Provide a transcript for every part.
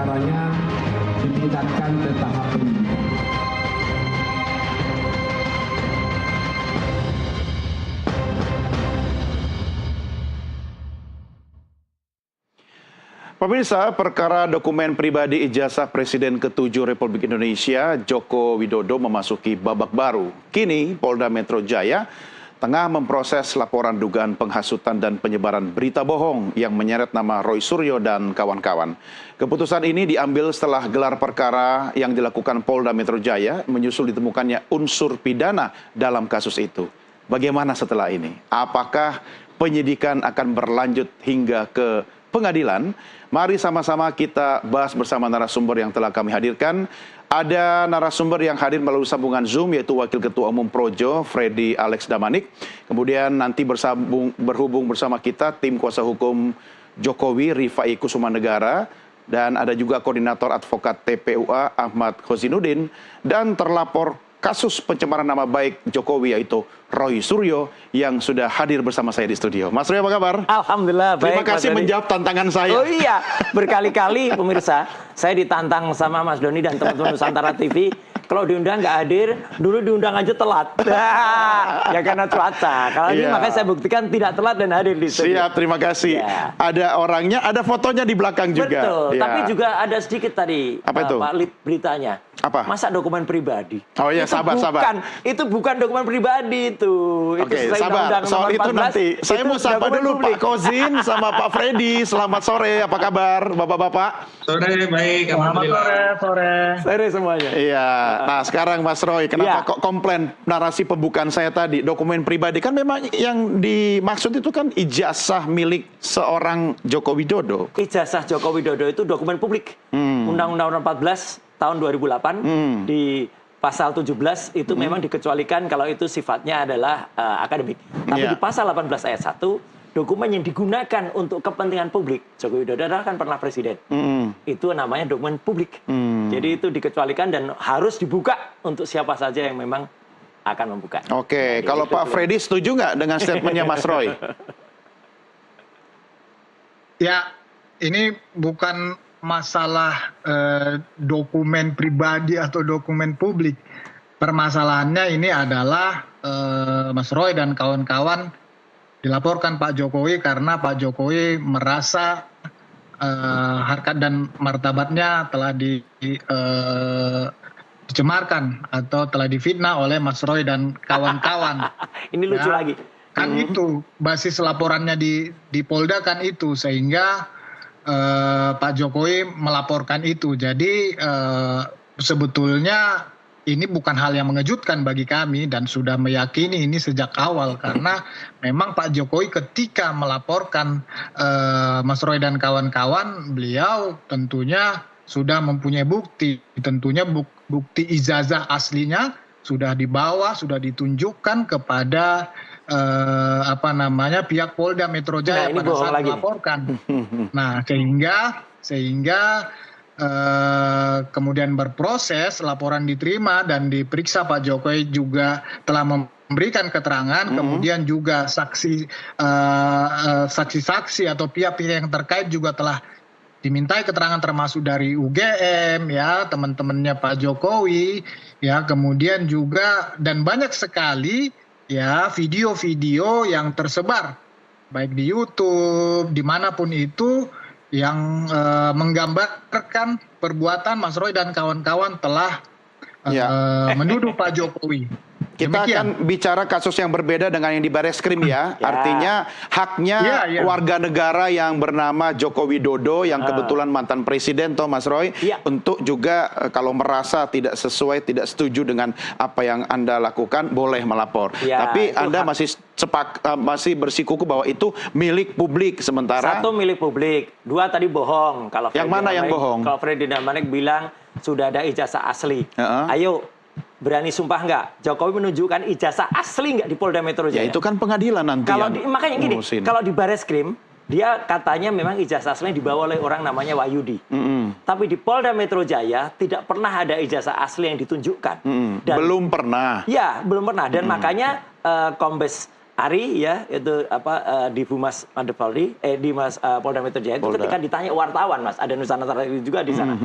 perkaranya ditingkatkan ke tahap penyidikan. Pemirsa, perkara dokumen pribadi ijazah Presiden ke-7 Republik Indonesia Joko Widodo memasuki babak baru. Kini Polda Metro Jaya tengah memproses laporan dugaan penghasutan dan penyebaran berita bohong yang menyeret nama Roy Suryo dan kawan-kawan. Keputusan ini diambil setelah gelar perkara yang dilakukan Polda Metro Jaya menyusul ditemukannya unsur pidana dalam kasus itu. Bagaimana setelah ini? Apakah penyidikan akan berlanjut hingga ke pengadilan? Mari sama-sama kita bahas bersama narasumber yang telah kami hadirkan. Ada narasumber yang hadir melalui sambungan Zoom, yaitu Wakil Ketua Umum Projo, Freddy Alex Damanik. Kemudian nanti berhubung bersama kita tim kuasa hukum Jokowi, Rifai Kusumanegara. Dan ada juga Koordinator Advokat TPUA, Ahmad Khozinuddin. Dan terlapor kasus pencemaran nama baik Jokowi, yaitu Roy Suryo, yang sudah hadir bersama saya di studio. Mas Roy, apa kabar? Alhamdulillah, baik. Terima kasih menjawab tantangan saya. Oh iya, berkali-kali pemirsa, saya ditantang sama Mas Doni dan teman-teman Nusantara TV. Kalau diundang nggak hadir, dulu diundang aja telat. Ya karena cuaca. Kalau ini makanya saya buktikan tidak telat dan hadir di studio. Siap, terima kasih. Ya. Ada orangnya, ada fotonya di belakang juga. Betul, ya. Tapi juga ada sedikit tadi, Apa itu? Pak Lid, beritanya. Apa? Masa dokumen pribadi? Oh iya, sabar. Itu bukan dokumen pribadi itu. Oke, sabar. Soal itu nanti. Saya mau sapa dulu Pak Kozin sama Pak Freddy. Selamat sore, apa kabar Bapak-Bapak? Sore, baik. Alhamdulillah. Sore semuanya. Iya. Nah, sekarang Mas Roy, kenapa kok komplain narasi pembukaan saya tadi? Dokumen pribadi kan memang yang dimaksud itu kan ijazah milik seorang Joko Widodo. Ijazah Joko Widodo itu dokumen publik. Undang-Undang 14 tahun 2008 di pasal 17 itu memang dikecualikan kalau itu sifatnya adalah akademik. Tapi di pasal 18 ayat 1, dokumen yang digunakan untuk kepentingan publik, Joko Widodo adalah kan pernah presiden. Itu namanya dokumen publik. Jadi itu dikecualikan dan harus dibuka untuk siapa saja yang memang akan membuka. Oke, kalau Pak Freddy setuju nggak dengan statementnya Mas Roy? Ya, ini bukan masalah dokumen pribadi atau dokumen publik. Permasalahannya ini adalah Mas Roy dan kawan-kawan dilaporkan Pak Jokowi karena Pak Jokowi merasa harkat dan martabatnya telah dicemarkan atau telah difitnah oleh Mas Roy dan kawan-kawan. Ini lucu lagi. Kan itu basis laporannya di Polda kan itu, sehingga Pak Jokowi melaporkan itu. Jadi sebetulnya ini bukan hal yang mengejutkan bagi kami dan sudah meyakini ini sejak awal, karena memang Pak Jokowi ketika melaporkan Mas Roy dan kawan-kawan, beliau tentunya sudah mempunyai bukti. Tentunya bukti ijazah aslinya sudah dibawa, sudah ditunjukkan kepada pihak Polda Metro Jaya pada saat melaporkan. Nah, sehingga kemudian berproses, laporan diterima dan diperiksa. Pak Jokowi juga telah memberikan keterangan, kemudian juga saksi-saksi atau pihak-pihak yang terkait juga telah dimintai keterangan, termasuk dari UGM, ya, teman-temannya Pak Jokowi, ya, kemudian juga dan banyak sekali ya video-video yang tersebar baik di YouTube dimanapun itu yang menggambarkan perbuatan Mas Roy dan kawan-kawan telah menuduh Pak Jokowi. Kita akan bicara kasus yang berbeda dengan yang di Bareskrim ya. Artinya haknya warga negara yang bernama Joko Widodo yang kebetulan mantan presiden toh Mas Roy, untuk juga kalau merasa tidak sesuai, tidak setuju dengan apa yang Anda lakukan, boleh melapor. Tapi Anda masih bersikuku bahwa itu milik publik sementara. Satu, milik publik. Dua, tadi bohong. Kalau yang mana yang bohong? Kalau Freddy Damanik bilang sudah ada ijazah asli. Ayo, berani sumpah nggak? Jokowi menunjukkan ijazah asli nggak di Polda Metro Jaya? Ya itu kan pengadilan nanti. Makanya gini, kalau di Bareskrim, dia katanya memang ijazah asli dibawa oleh orang namanya Wahyudi. Tapi di Polda Metro Jaya tidak pernah ada ijazah asli yang ditunjukkan. Dan belum pernah. Ya, belum pernah. Dan makanya Kombes Ari ya itu di Humas Mabes Polri di Polda Metro Jaya itu ketika ditanya wartawan Mas, ada Nusantara juga di sana.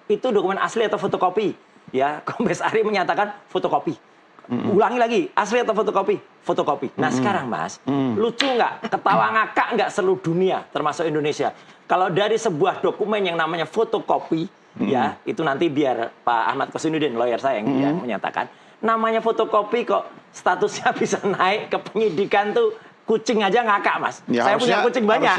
Itu dokumen asli atau fotokopi? Ya, Kombes Ari menyatakan fotokopi. Ulangi lagi, asli atau fotokopi? Fotokopi. Nah sekarang Mas, lucu nggak? Ketawa ngakak nggak seluruh dunia, termasuk Indonesia? Kalau dari sebuah dokumen yang namanya fotokopi, ya itu nanti biar Pak Ahmad Kosinudin, lawyer saya yang menyatakan, namanya fotokopi kok statusnya bisa naik ke penyidikan tuh. Kucing aja ngakak Mas. Ya, saya punya kucing banyak.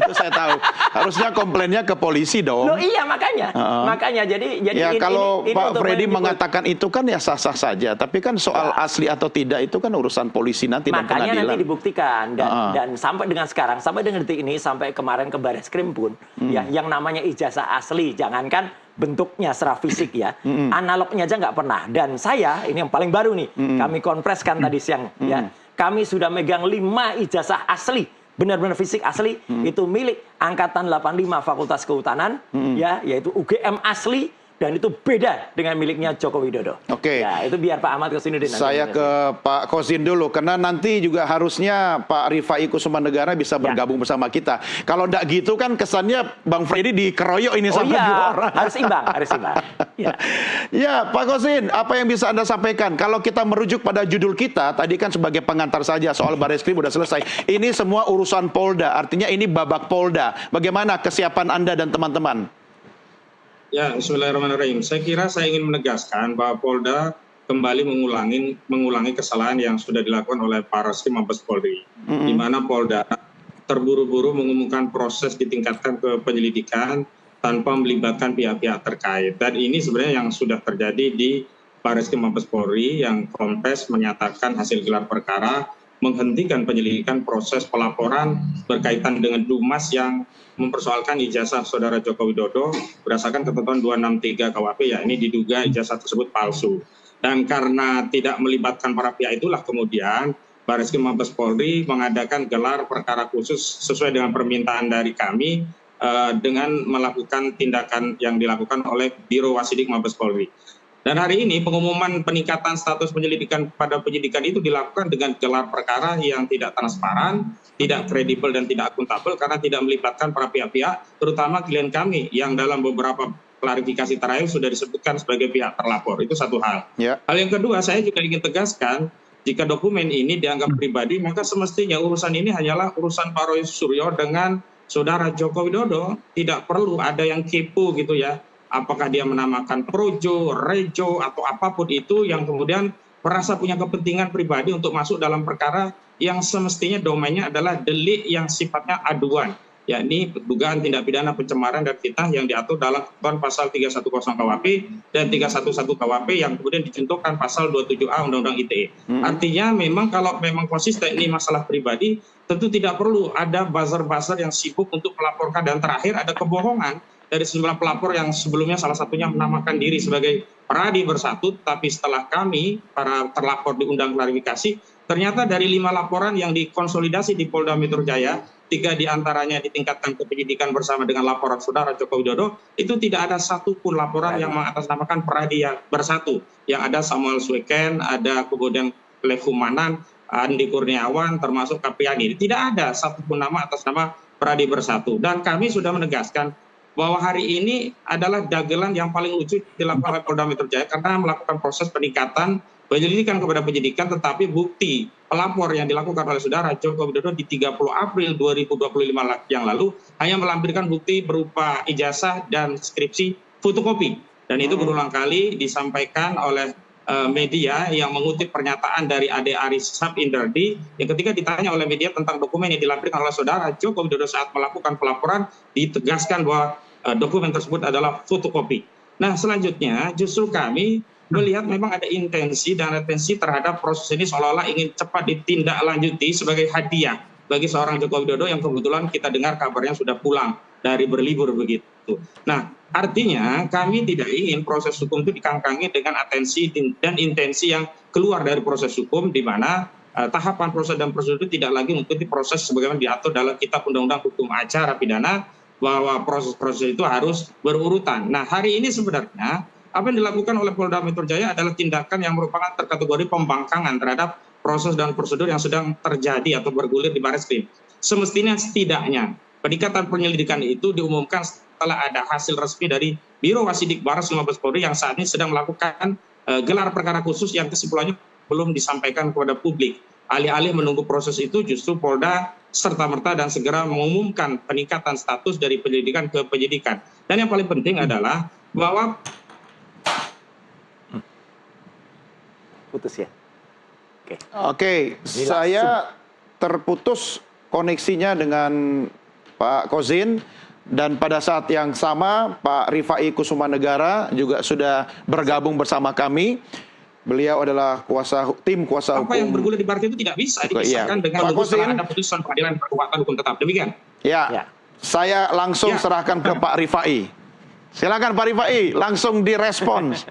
Itu saya tahu. Harusnya komplainnya ke polisi dong. Loh iya makanya. Makanya jadi ya, kalau ini Pak Freddy mengatakan itu kan ya sah-sah saja. Tapi kan soal asli atau tidak itu kan urusan polisi nanti dan pengadilan. Makanya nanti dibuktikan dan sampai dengan sekarang, sampai dengan detik ini, sampai kemarin ke Barreskrim pun, ya yang namanya ijazah asli, jangankan bentuknya secara fisik ya, analognya aja nggak pernah. Dan saya ini yang paling baru nih, kami konpreskan tadi siang ya. Kami sudah megang 5 ijazah asli, benar-benar fisik asli, itu milik Angkatan 85 Fakultas Kehutanan, ya, yaitu UGM asli, dan itu beda dengan miliknya Joko Widodo. Oke. Ya, itu biar Pak Ahmad Kosinudin. Saya ke Pak Kozin dulu, karena nanti juga harusnya Pak Rifai Kusumanegara bisa bergabung bersama kita. Kalau enggak gitu kan kesannya Bang Freddy dikeroyok ini sampai 2 orang. Harus imbang, harus imbang. Ya, Pak Kozin, apa yang bisa Anda sampaikan? Kalau kita merujuk pada judul kita, tadi kan sebagai pengantar saja, soal Barreskrim udah selesai. Ini semua urusan Polda, artinya ini babak Polda. Bagaimana kesiapan Anda dan teman-teman? Ya, bismillahirrahmanirrahim. Saya kira saya ingin menegaskan bahwa Polda kembali mengulangi kesalahan yang sudah dilakukan oleh Barreskrim Mabes Polri, di mana Polda terburu-buru mengumumkan proses ditingkatkan ke penyelidikan tanpa melibatkan pihak-pihak terkait. Dan ini sebenarnya yang sudah terjadi di Barreskrim Mabes Polri, yang Kompes menyatakan hasil gelar perkara menghentikan penyelidikan proses pelaporan berkaitan dengan Dumas yang mempersoalkan ijazah Saudara Joko Widodo berdasarkan ketentuan 263 KUHP, ya ini diduga ijazah tersebut palsu. Dan karena tidak melibatkan para pihak itulah kemudian Barreskrim Mabes Polri mengadakan gelar perkara khusus sesuai dengan permintaan dari kami dengan melakukan tindakan yang dilakukan oleh Biro Wasidik Mabes Polri. Dan hari ini pengumuman peningkatan status penyelidikan pada penyidikan itu dilakukan dengan gelar perkara yang tidak transparan, tidak kredibel dan tidak akuntabel karena tidak melibatkan para pihak-pihak, terutama klien kami yang dalam beberapa klarifikasi terakhir sudah disebutkan sebagai pihak terlapor. Itu satu hal. Hal yang kedua, saya juga ingin tegaskan, jika dokumen ini dianggap pribadi, maka semestinya urusan ini hanyalah urusan Pak Roy Suryo dengan Saudara Joko Widodo. Tidak perlu ada yang kepo gitu ya. Apakah dia menamakan Projo, Rejo, atau apapun itu yang kemudian merasa punya kepentingan pribadi untuk masuk dalam perkara yang semestinya domainnya adalah delik yang sifatnya aduan, yakni dugaan tindak pidana pencemaran dan fitnah yang diatur dalam ketentuan pasal 310 KUHP dan 311 KUHP yang kemudian dicontohkan pasal 27A Undang-Undang ITE. Artinya memang kalau memang konsisten ini masalah pribadi, tentu tidak perlu ada buzzer-buzzer yang sibuk untuk melaporkan, dan terakhir ada kebohongan dari sejumlah pelapor yang sebelumnya salah satunya menamakan diri sebagai Pradi Bersatu, tapi setelah kami, para terlapor diundang klarifikasi, ternyata dari 5 laporan yang dikonsolidasi di Polda Metro Jaya, 3 diantaranya ditingkatkan ke penyidikan bersama dengan laporan Saudara Joko Widodo, itu tidak ada satupun laporan yang mengatasnamakan Pradi Bersatu. Yang ada Samuel Sweken, ada kemudian Lehumanan, Andi Kurniawan, termasuk Kapriani. Tidak ada satupun nama atas nama Pradi Bersatu. Dan kami sudah menegaskan bahwa hari ini adalah dagelan yang paling lucu dilakukan oleh Polda Metro Jaya karena melakukan proses peningkatan penyelidikan kepada penyidikan, tetapi bukti pelapor yang dilakukan oleh Saudara Joko Widodo di 30 April 2025 yang lalu hanya melampirkan bukti berupa ijazah dan skripsi fotokopi. Dan itu berulang kali disampaikan oleh media yang mengutip pernyataan dari Ade Aris Sab Inderdi yang ketika ditanya oleh media tentang dokumen yang dilampirkan oleh Saudara Joko Widodo saat melakukan pelaporan, ditegaskan bahwa dokumen tersebut adalah fotokopi. Nah selanjutnya justru kami melihat memang ada intensi dan retensi terhadap proses ini seolah-olah ingin cepat ditindaklanjuti sebagai hadiah bagi seorang Joko Widodo yang kebetulan kita dengar kabarnya sudah pulang dari berlibur begitu. Nah artinya kami tidak ingin proses hukum itu dikangkangi dengan atensi dan intensi yang keluar dari proses hukum, di mana tahapan proses dan prosedur itu tidak lagi mengikuti proses sebagaimana diatur dalam Kitab Undang-Undang Hukum Acara Pidana, bahwa proses-proses itu harus berurutan. Nah hari ini sebenarnya apa yang dilakukan oleh Polda Metro Jaya adalah tindakan yang merupakan terkategori pembangkangan terhadap proses dan prosedur yang sedang terjadi atau bergulir di Barreskrim. Semestinya setidaknya peningkatan penyelidikan itu diumumkan setelah ada hasil resmi dari Biro Wasidik Baras Mabes Polri yang saat ini sedang melakukan gelar perkara khusus yang kesimpulannya belum disampaikan kepada publik. Alih-alih menunggu proses itu, justru Polda serta-merta dan segera mengumumkan peningkatan status dari penyelidikan ke penyidikan. Dan yang paling penting adalah bahwa putus ya. Oke, saya terputus koneksinya dengan Pak Kozin, dan pada saat yang sama Pak Rifai Kusumanegara juga sudah bergabung bersama kami. Beliau adalah tim kuasa hukum. Apa yang bergulir di Barat itu tidak bisa dipisahkan dengan setelah ada putusan pengadilan perbuatan hukum tetap. Demikian. Ya. Saya langsung serahkan ke Pak Rifai. Silakan Pak Rifai, langsung direspons.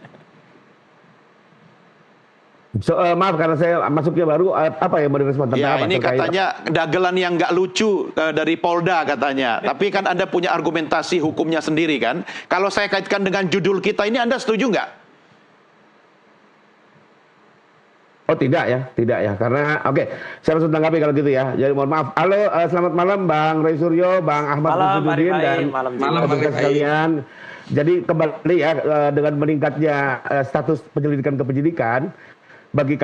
Maaf karena saya masuknya baru, apa yang mau direspon? Ya, ini katanya dagelan yang nggak lucu dari Polda katanya. Tapi kan Anda punya argumentasi hukumnya sendiri kan. Kalau saya kaitkan dengan judul kita ini, Anda setuju nggak? Oh tidak ya, karena saya langsung tanggapi kalau gitu ya. Jadi mohon maaf. Halo, selamat malam Bang Roy Suryo, Bang Ahmad Musudin dan malam sekalian. Jadi kembali ya dengan meningkatnya status penyelidikan ke penyidikan bagi